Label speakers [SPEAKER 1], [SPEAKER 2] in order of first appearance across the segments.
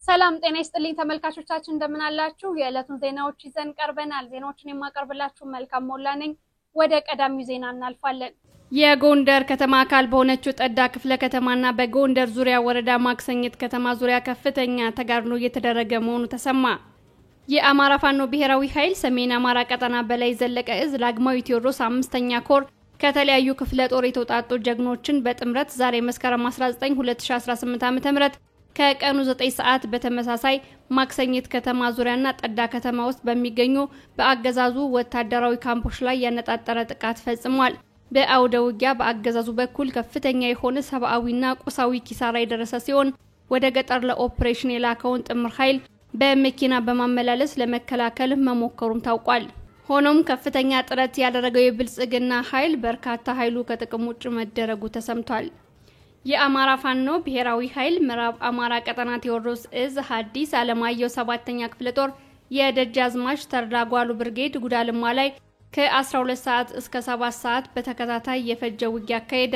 [SPEAKER 1] ሰላም ጤና ይስጥልኝ ተመልካቾቻችን እንደምን አላችሁ? የዕለቱን ዜናዎች ይዘን ቀርበናል። ዜናዎችን የማቀርብላችሁ መልካም ሞላ ነኝ። ወደ ቀዳሚው ዜና እናልፋለን። የጎንደር ከተማ አካል በሆነችው ጠዳ ክፍለ ከተማና በጎንደር ዙሪያ ወረዳ ማክሰኝት ከተማ ዙሪያ ከፍተኛ ተጋድሎ እየተደረገ መሆኑ ተሰማ። የአማራ ፋኖ ብሔራዊ ኃይል ሰሜን አማራ ቀጠና በላይ ዘለቀ እዝ ዳግማዊ ቴዎድሮስ 5ኛ ኮር ከተለያዩ ክፍለ ጦር የተውጣጡ ጀግኖችን በጥምረት ዛሬ መስከረም 19 2018 ዓ.ም ከቀኑ 9 ሰዓት በተመሳሳይ ማክሰኝት ከተማ ዙሪያና ጠዳ ከተማ ውስጥ በሚገኙ በአገዛዙ ወታደራዊ ካምፖች ላይ ያነጣጠረ ጥቃት ፈጽሟል። በአውደ ውጊያ በአገዛዙ በኩል ከፍተኛ የሆነ ሰብአዊና ቁሳዊ ኪሳራ የደረሰ ሲሆን ወደ ገጠር ለኦፕሬሽን የላከውን ጥምር ኃይል በመኪና በማመላለስ ለመከላከል መሞከሩም ታውቋል። ሆኖም ከፍተኛ ጥረት ያደረገው የብልጽግና ኃይል በርካታ ኃይሉ ከጥቅም ውጭ መደረጉ ተሰምቷል። የአማራ ፋኖ ብሔራዊ ኃይል ምዕራብ አማራ ቀጠና ቴዎድሮስ እዝ ሐዲስ ዓለማየሁ 7ኛ ክፍለ ጦር የደጃዝማች ተርዳጓሉ ብርጌድ ጉዳልማ ላይ ከ12 ሰዓት እስከ 7 ሰዓት በተከታታይ የፈጀ ውጊያ አካሄደ።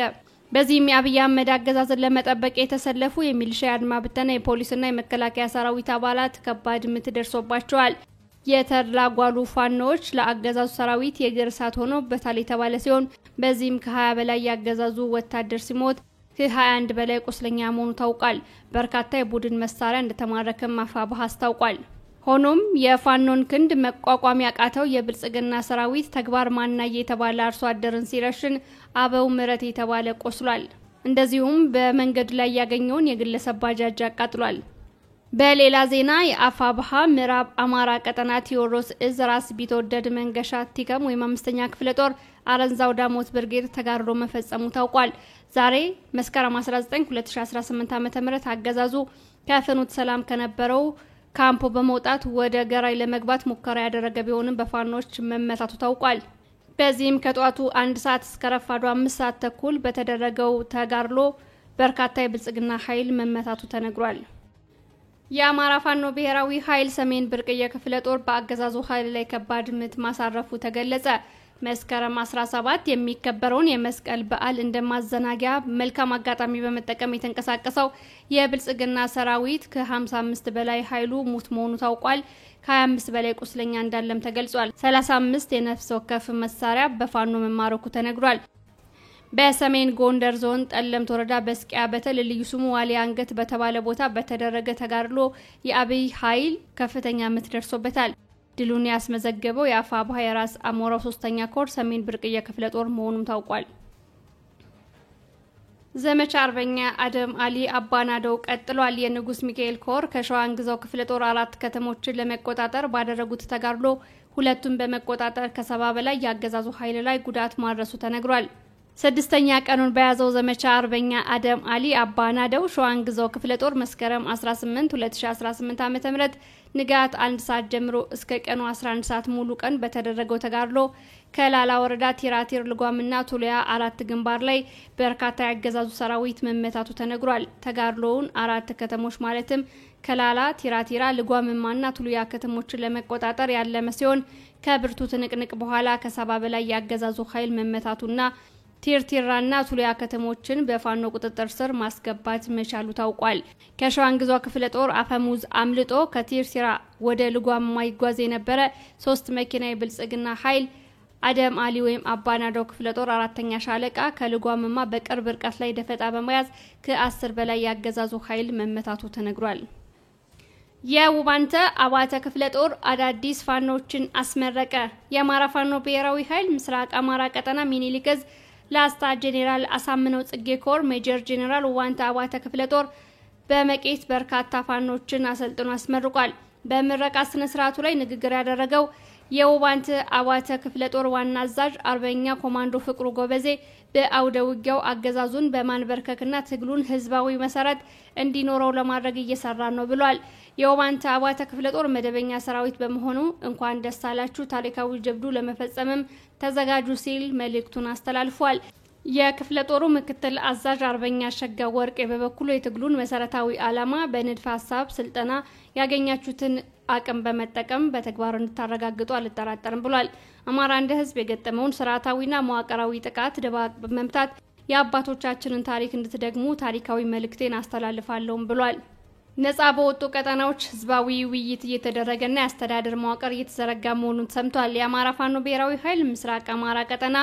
[SPEAKER 1] በዚህም የአብይ አህመድ አገዛዝን ለመጠበቅ የተሰለፉ የሚሊሻ አድማ ብተና የፖሊስና የመከላከያ ሰራዊት አባላት ከባድ ምት ደርሶባቸዋል። የተርዳጓሉ ፋኖዎች ለአገዛዙ ሰራዊት የእግር እሳት ሆኖበታል የተባለ ሲሆን በዚህም ከ20 በላይ ያገዛዙ ወታደር ሲሞት ከ21 በላይ ቁስለኛ መሆኑ ታውቋል። በርካታ የቡድን መሳሪያ እንደተማረከም አፋብኃ አስታውቋል። ሆኖም የፋኖን ክንድ መቋቋም ያቃተው የብልጽግና ሰራዊት ተግባር ማናየ የተባለ አርሶ አደርን ሲረሽን አበው ምረት የተባለ ቆስሏል። እንደዚሁም በመንገድ ላይ ያገኘውን የግለሰብ ባጃጅ አቃጥሏል። በሌላ ዜና የአፋብኃ ምዕራብ አማራ ቀጠና ቴዎድሮስ እዝ ራስ ቢትወደድ መንገሻ ቲከም ወይም 5ኛ ክፍለ ጦር አረንዛው ዳሞት ብርጌድ ተጋድሎ መፈጸሙ ታውቋል። ዛሬ መስከረም 19 2018 ዓ.ም አገዛዙ ከፍኖተ ሰላም ከነበረው ካምፖ በመውጣት ወደ ገራይ ለመግባት ሙከራ ያደረገ ቢሆንም በፋኖች መመታቱ ታውቋል። በዚህም ከጧቱ 1 ሰዓት እስከ ረፋዱ 5 ሰዓት ተኩል በተደረገው ተጋድሎ በርካታ የብልጽግና ኃይል መመታቱ ተነግሯል። የአማራ ፋኖ ብሔራዊ ኃይል ሰሜን ብርቅዬ ክፍለ ጦር በአገዛዙ ኃይል ላይ ከባድ ምት ማሳረፉ ተገለጸ። መስከረም 17 የሚከበረውን የመስቀል በዓል እንደማዘናጊያ መልካም አጋጣሚ በመጠቀም የተንቀሳቀሰው የብልጽግና ሰራዊት ከ55 በላይ ኃይሉ ሙት መሆኑ ታውቋል። ከ25 በላይ ቁስለኛ እንዳለም ተገልጿል። 35 የነፍስ ወከፍ መሳሪያ በፋኖ መማረኩ ተነግሯል። በሰሜን ጎንደር ዞን ጠለምት ወረዳ በስቂያ በተል ልዩ ስሙ ዋሊ አንገት በተባለ ቦታ በተደረገ ተጋድሎ የአብይ ኃይል ከፍተኛ ምት ደርሶበታል። ድሉን ያስመዘገበው የአፋብኃ የራስ አሞራው 3ኛ ኮር ሰሜን ብርቅዬ ክፍለ ጦር መሆኑም ታውቋል። ዘመቻ አርበኛ አደም አሊ አባናደው ቀጥሏል። የንጉስ ሚካኤል ኮር ከሸዋን ግዛው ክፍለ ጦር 4 ከተሞችን ለመቆጣጠር ባደረጉት ተጋድሎ ሁለቱን በመቆጣጠር ከ70 በላይ ያገዛዙ ኃይል ላይ ጉዳት ማድረሱ ተነግሯል። 6ኛ ቀኑን በያዘው ዘመቻ አርበኛ አደም አሊ አባናደው ሸዋን ግዛው ክፍለ ጦር መስከረም 18 2018 ዓ.ም ንጋት 1 ሰዓት ጀምሮ እስከ ቀኑ 11 ሰዓት ሙሉ ቀን በተደረገው ተጋድሎ ከላላ ወረዳ ቲራቲር ልጓምና ቱሊያ 4 ግንባር ላይ በርካታ ያገዛዙ ሰራዊት መመታቱ ተነግሯል። ተጋድሎውን 4 ከተሞች ማለትም ከላላ፣ ቲራቲራ፣ ልጓምማና ቱሊያ ከተሞችን ለመቆጣጠር ያለመ ሲሆን ከብርቱ ትንቅንቅ በኋላ ከ70 በላይ ያገዛዙ ኃይል መመታቱና ቲርቲራና ቱሊያ ከተሞችን በፋኖ ቁጥጥር ስር ማስገባት መቻሉ ታውቋል። ከሸዋን ግዛው ክፍለ ጦር አፈሙዝ አምልጦ ከቲርቲራ ወደ ልጓምማ ይጓዝ የነበረ 3 መኪና የብልጽግና ኃይል አደም አሊ ወይም አባናዳው ክፍለ ጦር 4ኛ ሻለቃ ከልጓምማ በቅርብ ርቀት ላይ ደፈጣ በመያዝ ከ10 በላይ ያገዛዙ ኃይል መመታቱ ተነግሯል። የውባንተ አባተ ክፍለ ጦር አዳዲስ ፋኖችን አስመረቀ። የአማራ ፋኖ ብሔራዊ ኃይል ምስራቅ አማራ ቀጠና ሚኒሊክ እዝ ላስታ ጄኔራል አሳምነው ጽጌ ኮር ሜጀር ጄኔራል ውባንተ አባተ ክፍለ ጦር በመቄት በርካታ ፋኖችን አሰልጥኖ አስመርቋል። በምረቃ ስነ ስርዓቱ ላይ ንግግር ያደረገው የውባንተ አባተ ክፍለ ጦር ዋና አዛዥ አርበኛ ኮማንዶ ፍቅሩ ጎበዜ በአውደ ውጊያው አገዛዙን በማንበርከክና ትግሉን ህዝባዊ መሰረት እንዲኖረው ለማድረግ እየሰራ ነው ብሏል። የውባንተ አባተ ክፍለ ጦር መደበኛ ሰራዊት በመሆኑ እንኳን ደስ አላችሁ ታሪካዊ ጀብዱ ለመፈጸምም ተዘጋጁ ሲል መልእክቱን አስተላልፏል። የክፍለ ጦሩ ምክትል አዛዥ አርበኛ ሸጋ ወርቄ በበኩሉ የትግሉን መሰረታዊ ዓላማ በንድፈ ሐሳብ ስልጠና ያገኛችሁትን አቅም በመጠቀም በተግባር እንድታረጋግጡ አልጠራጠርም ብሏል። አማራ እንደ ህዝብ የገጠመውን ስርዓታዊና መዋቅራዊ ጥቃት ደባቅ በመምታት የአባቶቻችንን ታሪክ እንድትደግሙ ታሪካዊ መልእክቴን አስተላልፋለሁ ብሏል። ነፃ በወጡ ቀጠናዎች ህዝባዊ ውይይት እየተደረገና ያስተዳደር መዋቅር እየተዘረጋ መሆኑን ሰምቷል። የአማራ ፋኖ ብሔራዊ ኃይል ምስራቅ አማራ ቀጠና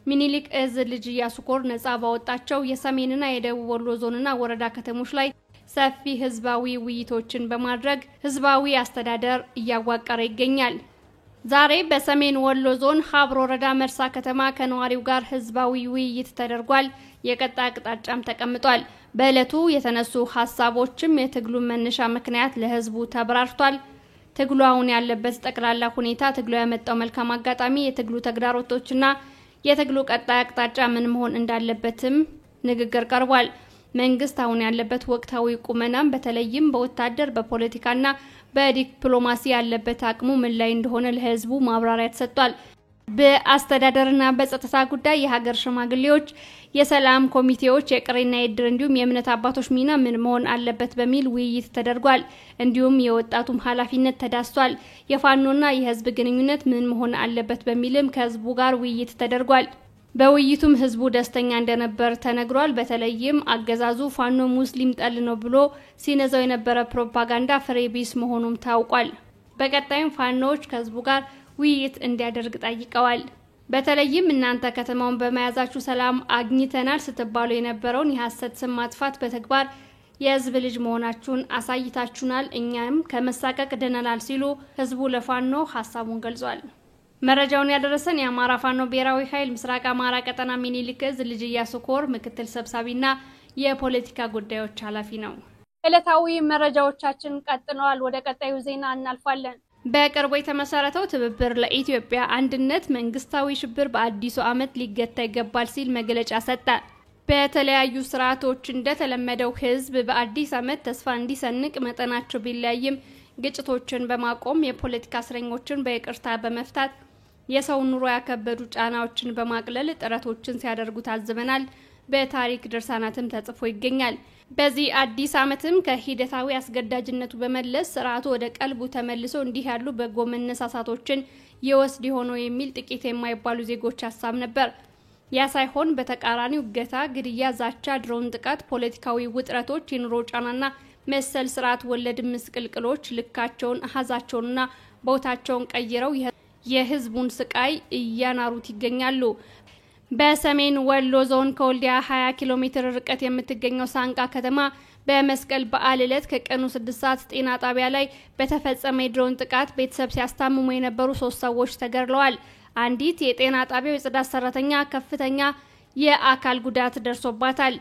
[SPEAKER 1] ሚኒሊክ እዝ ልጅ ኢያሱ ኮር ነፃ ባወጣቸው የሰሜንና የደቡብ ወሎ ዞንና ወረዳ ከተሞች ላይ ሰፊ ህዝባዊ ውይይቶችን በማድረግ ህዝባዊ አስተዳደር እያዋቀረ ይገኛል። ዛሬ በሰሜን ወሎ ዞን ሀብሮ ወረዳ መርሳ ከተማ ከነዋሪው ጋር ህዝባዊ ውይይት ተደርጓል። የቀጣይ አቅጣጫም ተቀምጧል። በእለቱ የተነሱ ሐሳቦችም የትግሉ መነሻ ምክንያት ለህዝቡ ተብራርቷል። ትግሉ አሁን ያለበት ጠቅላላ ሁኔታ፣ ትግሉ ያመጣው መልካም አጋጣሚ፣ የትግሉ ተግዳሮቶችና የትግሉ ቀጣይ አቅጣጫ ምን መሆን እንዳለበትም ንግግር ቀርቧል። መንግስት አሁን ያለበት ወቅታዊ ቁመናም በተለይም በወታደር በፖለቲካና በዲፕሎማሲ ያለበት አቅሙ ምን ላይ እንደሆነ ለህዝቡ ማብራሪያ ተሰጥቷል። በአስተዳደርና በጸጥታ ጉዳይ የሀገር ሽማግሌዎች፣ የሰላም ኮሚቴዎች፣ የቅሬና የድር እንዲሁም የእምነት አባቶች ሚና ምን መሆን አለበት በሚል ውይይት ተደርጓል። እንዲሁም የወጣቱም ኃላፊነት ተዳስቷል። የፋኖና የህዝብ ግንኙነት ምን መሆን አለበት በሚልም ከህዝቡ ጋር ውይይት ተደርጓል። በውይይቱም ህዝቡ ደስተኛ እንደነበር ተነግሯል። በተለይም አገዛዙ ፋኖ ሙስሊም ጠል ነው ብሎ ሲነዛው የነበረ ፕሮፓጋንዳ ፍሬ ቢስ መሆኑም ታውቋል። በቀጣይም ፋኖዎች ከህዝቡ ጋር ውይይት እንዲያደርግ ጠይቀዋል። በተለይም እናንተ ከተማውን በመያዛችሁ ሰላም አግኝተናል ስትባሉ የነበረውን የሐሰት ስም ማጥፋት በተግባር የህዝብ ልጅ መሆናችሁን አሳይታችሁናል፣ እኛም ከመሳቀቅ ድነናል ሲሉ ህዝቡ ለፋኖ ሐሳቡን ገልጿል። መረጃውን ያደረሰን የአማራ ፋኖ ብሔራዊ ኃይል ምስራቅ አማራ ቀጠና ሚኒሊክ እዝ ልጅ ኢያሱ ኮር ምክትል ሰብሳቢና የፖለቲካ ጉዳዮች ኃላፊ ነው። ዕለታዊ መረጃዎቻችን ቀጥለዋል። ወደ ቀጣዩ ዜና እናልፋለን። በቅርቡ የተመሰረተው ትብብር ለኢትዮጵያ አንድነት መንግስታዊ ሽብር በአዲሱ ዓመት ሊገታ ይገባል ሲል መግለጫ ሰጠ። በተለያዩ ስርዓቶች እንደተለመደው ህዝብ በአዲስ ዓመት ተስፋ እንዲሰንቅ መጠናቸው ቢለያይም ግጭቶችን በማቆም የፖለቲካ እስረኞችን በይቅርታ በመፍታት የሰው ኑሮ ያከበዱ ጫናዎችን በማቅለል ጥረቶችን ሲያደርጉ ታዝበናል። በታሪክ ድርሳናትም ተጽፎ ይገኛል። በዚህ አዲስ ዓመትም ከሂደታዊ አስገዳጅነቱ በመለስ ስርዓቱ ወደ ቀልቡ ተመልሶ እንዲህ ያሉ በጎ መነሳሳቶችን ይወስድ ሆኖ የሚል ጥቂት የማይባሉ ዜጎች ሐሳብ ነበር። ያ ሳይሆን በተቃራኒው እገታ፣ ግድያ፣ ዛቻ፣ ድሮን ጥቃት፣ ፖለቲካዊ ውጥረቶች፣ የኑሮ ጫናና መሰል ስርዓት ወለድ ምስቅልቅሎች ልካቸውን አሃዛቸውንና ቦታቸውን ቀይረው የህዝቡን ስቃይ እያናሩት ይገኛሉ። በሰሜን ወሎ ዞን ከወልዲያ 20 ኪሎ ሜትር ርቀት የምትገኘው ሳንቃ ከተማ በመስቀል በዓል ዕለት ከቀኑ 6 ሰዓት ጤና ጣቢያ ላይ በተፈጸመ የድሮን ጥቃት ቤተሰብ ሲያስታምሙ የነበሩ 3 ሰዎች ተገድለዋል። አንዲት የጤና ጣቢያው የጽዳት ሰራተኛ ከፍተኛ የአካል ጉዳት ደርሶባታል።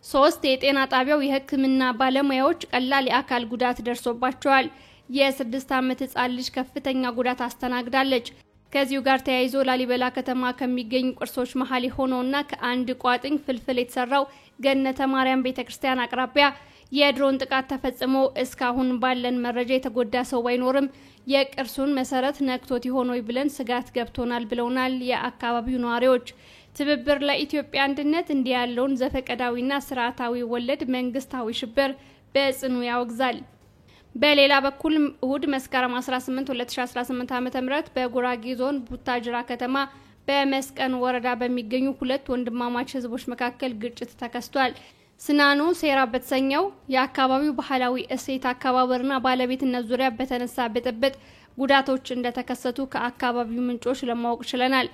[SPEAKER 1] 3 የጤና ጣቢያው የሕክምና ባለሙያዎች ቀላል የአካል ጉዳት ደርሶባቸዋል። የ6 ዓመት ህጻን ልጅ ከፍተኛ ጉዳት አስተናግዳለች። ከዚሁ ጋር ተያይዞ ላሊበላ ከተማ ከሚገኙ ቅርሶች መሃል ሆኖና ከአንድ ቋጥኝ ፍልፍል የተሰራው ገነተ ማርያም ቤተክርስቲያን አቅራቢያ የድሮን ጥቃት ተፈጽሞ እስካሁን ባለን መረጃ የተጎዳ ሰው ባይኖርም የቅርሱን መሰረት ነክቶት ይሆኖይ ብለን ስጋት ገብቶናል ብለውናል የአካባቢው ነዋሪዎች። ትብብር ለኢትዮጵያ አንድነት እንዲህ ያለውን ዘፈቀዳዊና ስርዓታዊ ወለድ መንግስታዊ ሽብር በጽኑ ያወግዛል። በሌላ በኩል እሁድ መስከረም 18 2018 ዓ.ም በጉራጌ ዞን ቡታጅራ ከተማ በመስቀን ወረዳ በሚገኙ ሁለት ወንድማማች ህዝቦች መካከል ግጭት ተከስቷል። ስናኑ ሴራ በተሰኘው የአካባቢው ባህላዊ እሴት አከባበርና ባለቤትነት ዙሪያ በተነሳ ብጥብጥ ጉዳቶች እንደተከሰቱ ከአካባቢው ምንጮች ለማወቅ ችለናል።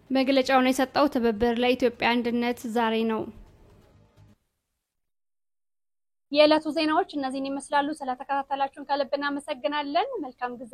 [SPEAKER 1] መግለጫውን የሰጠው ትብብር ለኢትዮጵያ አንድነት ዛሬ ነው። የዕለቱ ዜናዎች እነዚህን ይመስላሉ። ስለተከታተላችሁን ከልብ እናመሰግናለን። መልካም ጊዜ